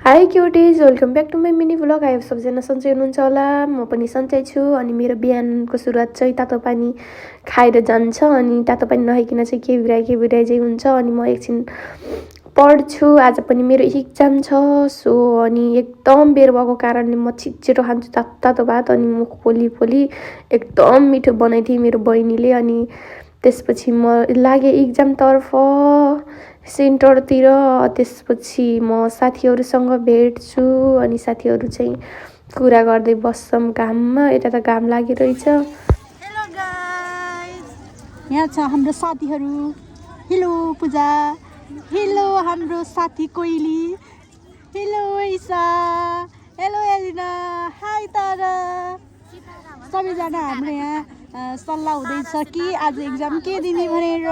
High cuties, welcome back to my mini vlog. आयो सबजना सन्चै हुनुहुन्छ होला, म पनि सन्चै छु। अनि मेरो बिहानको सुरुवात चाहिँ तातो पानी खाएर जान्छ। अनि तातो पानी नखाइकन चाहिँ के बिराइ चाहिँ हुन्छ। अनि म एकछिन पढ्छु, आज पनि मेरो इक्जाम छ। सो अनि एकदम बेर भएको कारणले म छिटो खान्छु तातो भात। अनि मुख पोली एकदम मिठो बनाइदिए मेरो बहिनीले। अनि त्यसपछि म लागे इक्जामतर्फ सेन्टरतिर। त्यसपछि म साथीहरूसँग भेट्छु। अनि साथीहरू चाहिँ कुरा गर्दै बस्छौँ घाममा। यता त घाम लागिरहेछ। हेलो गाइस, यहाँ छ हाम्रो साथीहरू। हेलो पूजा, हेलो हाम्रो साथी कोइली, हेलो ईसा, हेलो एलिना, हाई तारा। सबैजना हाम्रो यहाँ सल्लाह हुँदैछ कि आज एक्जाम के दिने भनेर।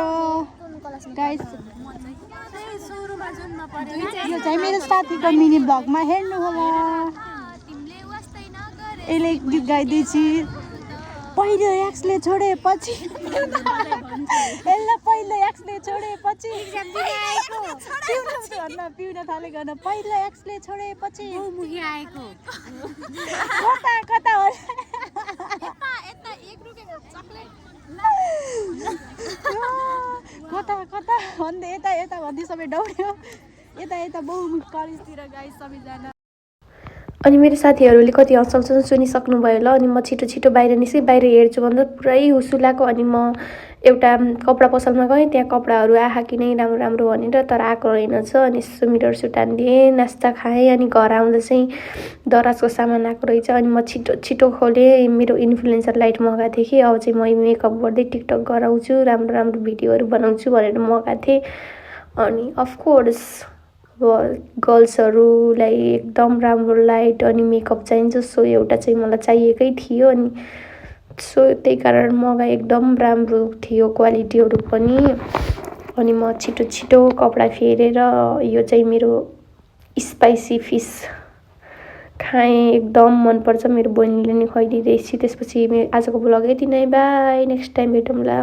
गाइस, यो चाहिँ मेरो साथीको मिनी ब्लगमा हेर्नु होला। यसले गीत गाइदिएछि, पहिलो एक्सले छोडेपछि यसले पहिलो एक्सले छोडेपछि पिउन थालेको न। पहिलो एक्सले छोडेपछि मुखी आएको कता हो कता भन्दै यता भन्दै सबै दौड्यो। यता बहुमुख कलेजतिर गाइस सबैजना। अनि मेरो साथीहरूले कति हँसाउँछन् सुनिसक्नुभयो होला। अनि म छिटो बाहिर निस्केँ। बाहिर हेर्छु भन्दा पुरै हुसु लाग्यो। अनि म एउटा कपडा पसलमा गएँ, त्यहाँ कपडाहरू आहा कि नै राम्रो भनेर, तर आएको रहेनछ। अनि सुमिटर सुटान्दिएँ, नास्ता खाएँ। अनि घर आउँदा चाहिँ दराजको सामान आएको रहेछ। अनि म छिटो खोलेँ, मेरो इन्फ्लुएन्सर लाइट मगाएको थिएँ कि अब चाहिँ म मेकअप गर्दै टिकटक गराउँछु, राम्रो भिडियोहरू बनाउँछु भनेर मगाएको थिएँ। अनि अफकोर्स गर्ल्सहरूलाई एकदम राम्रो लाइट अनि मेकअप चाहिन्छ। सो एउटा चाहिँ मलाई चाहिएकै थियो। अनि सो त्यही कारण मगाएँ। एकदम राम्रो थियो क्वालिटीहरू पनि। अनि म छिटो कपडा फेरेर यो चाहिँ मेरो स्पाइसी फिस खाएँ। एकदम मनपर्छ, मेरो बहिनीले नि खुवाइदिँदैछ। त्यसपछि आजको ब्लग यति नै, बाई, नेक्स्ट टाइम भेटौँला।